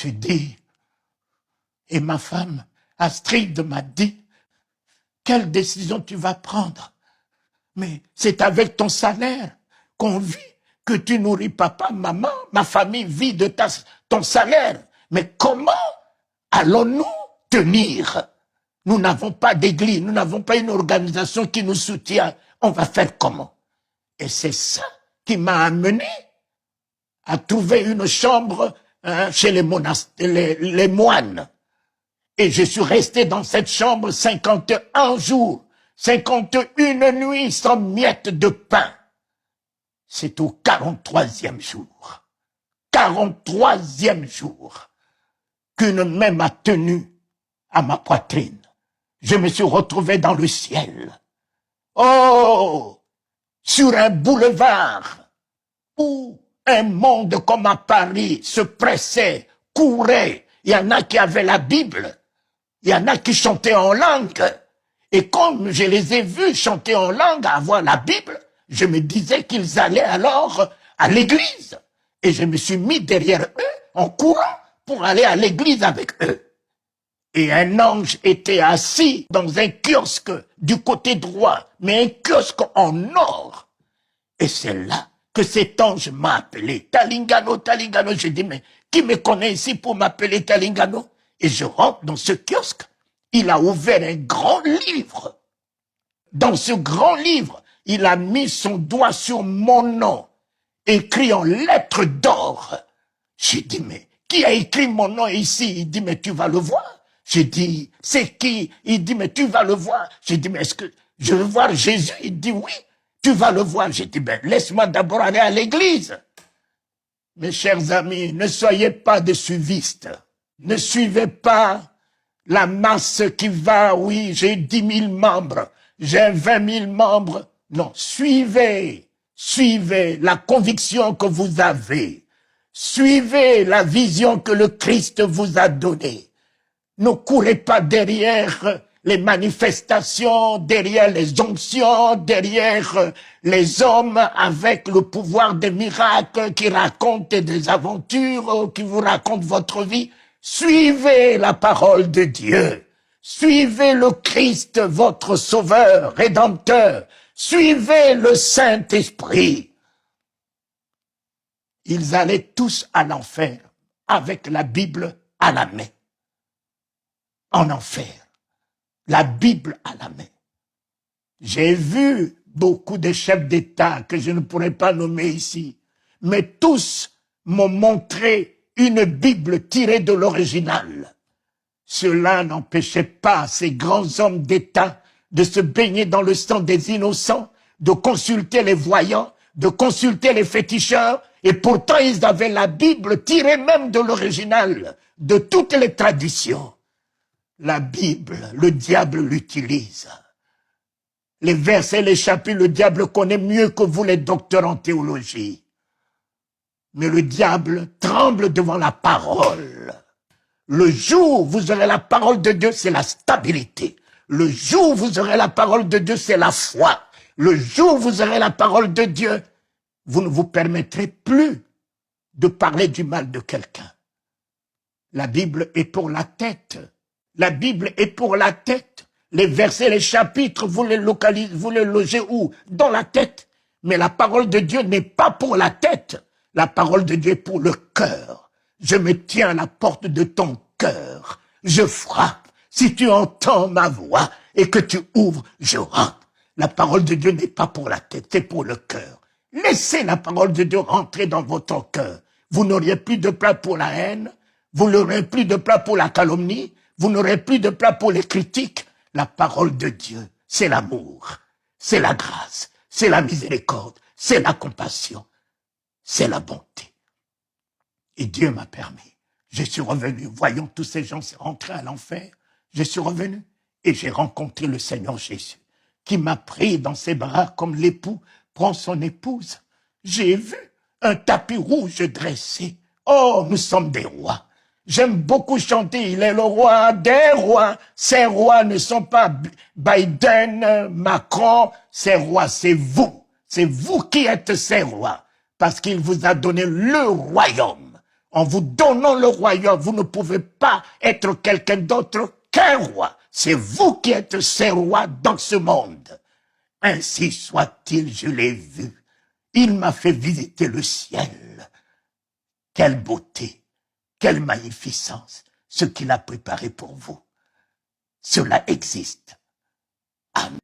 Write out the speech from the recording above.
Je dis, et ma femme, Astrid, m'a dit, quelle décision tu vas prendre? Mais c'est avec ton salaire qu'on vit, que tu nourris papa, maman, ma famille vit de ton salaire. Mais comment allons-nous tenir? Nous n'avons pas d'église, nous n'avons pas une organisation qui nous soutient. On va faire comment? Et c'est ça qui m'a amené à trouver une chambre chez les moines. Et je suis resté dans cette chambre 51 jours, 51 nuits sans miette de pain. C'est au 43e jour, 43e jour, qu'une main m'a tenu à ma poitrine. Je me suis retrouvé dans le ciel. Oh, sur un boulevard où un monde comme à Paris se pressait, courait. Il y en a qui avaient la Bible, il y en a qui chantaient en langue. Et comme je les ai vus chanter en langue, avoir la Bible, je me disais qu'ils allaient alors à l'église. Et je me suis mis derrière eux en courant pour aller à l'église avec eux. Et un ange était assis dans un kiosque du côté droit, mais un kiosque en or. Et c'est là que cet ange m'a appelé. Talingano, Talingano. J'ai dit, mais qui me connaît ici pour m'appeler Talingano? Et je rentre dans ce kiosque. Il a ouvert un grand livre. Dans ce grand livre, il a mis son doigt sur mon nom, écrit en lettres d'or. J'ai dit, mais qui a écrit mon nom ici? Il dit, mais tu vas le voir. J'ai dit, c'est qui? Il dit, mais tu vas le voir. J'ai dit, mais est-ce que je veux voir Jésus? Il dit, oui, tu vas le voir. J'ai dit, ben, laisse-moi d'abord aller à l'église. Mes chers amis, ne soyez pas des suivistes. Ne suivez pas la masse qui va, oui, j'ai 10 000 membres, j'ai 20 000 membres. Non, suivez la conviction que vous avez. Suivez la vision que le Christ vous a donnée. Ne courez pas derrière les manifestations, derrière les onctions, derrière les hommes avec le pouvoir des miracles qui racontent des aventures, qui vous racontent votre vie. Suivez la parole de Dieu. Suivez le Christ, votre sauveur, rédempteur. Suivez le Saint-Esprit. Ils allaient tous à l'enfer avec la Bible à la main. En enfer. La Bible à la main. J'ai vu beaucoup de chefs d'État que je ne pourrais pas nommer ici, mais tous m'ont montré une Bible tirée de l'original. Cela n'empêchait pas ces grands hommes d'État de se baigner dans le sang des innocents, de consulter les voyants, de consulter les féticheurs, et pourtant ils avaient la Bible tirée même de l'original, de toutes les traditions. La Bible, le diable l'utilise. Les versets, les chapitres, le diable connaît mieux que vous les docteurs en théologie. Mais le diable tremble devant la parole. Le jour où vous aurez la parole de Dieu, c'est la stabilité. Le jour où vous aurez la parole de Dieu, c'est la foi. Le jour où vous aurez la parole de Dieu, vous ne vous permettrez plus de parler du mal de quelqu'un. La Bible est pour la tête. La Bible est pour la tête. Les versets, les chapitres, vous les localisez, vous les logez où? Dans la tête. Mais la parole de Dieu n'est pas pour la tête. La parole de Dieu est pour le cœur. Je me tiens à la porte de ton cœur. Je frappe. Si tu entends ma voix et que tu ouvres, je rentre. La parole de Dieu n'est pas pour la tête, c'est pour le cœur. Laissez la parole de Dieu rentrer dans votre cœur. Vous n'auriez plus de place pour la haine. Vous n'aurez plus de place pour la calomnie. Vous n'aurez plus de place pour les critiques. La parole de Dieu, c'est l'amour, c'est la grâce, c'est la miséricorde, c'est la compassion, c'est la bonté. Et Dieu m'a permis. Je suis revenu, voyant tous ces gens rentrer à l'enfer, je suis revenu et j'ai rencontré le Seigneur Jésus, qui m'a pris dans ses bras comme l'époux prend son épouse. J'ai vu un tapis rouge dressé. Oh, nous sommes des rois. J'aime beaucoup chanter, il est le roi des rois. Ces rois ne sont pas Biden, Macron, ces rois, c'est vous. C'est vous qui êtes ces rois, parce qu'il vous a donné le royaume. En vous donnant le royaume, vous ne pouvez pas être quelqu'un d'autre qu'un roi. C'est vous qui êtes ce roi dans ce monde. Ainsi soit-il, je l'ai vu. Il m'a fait visiter le ciel. Quelle beauté, quelle magnificence, ce qu'il a préparé pour vous. Cela existe. Amen.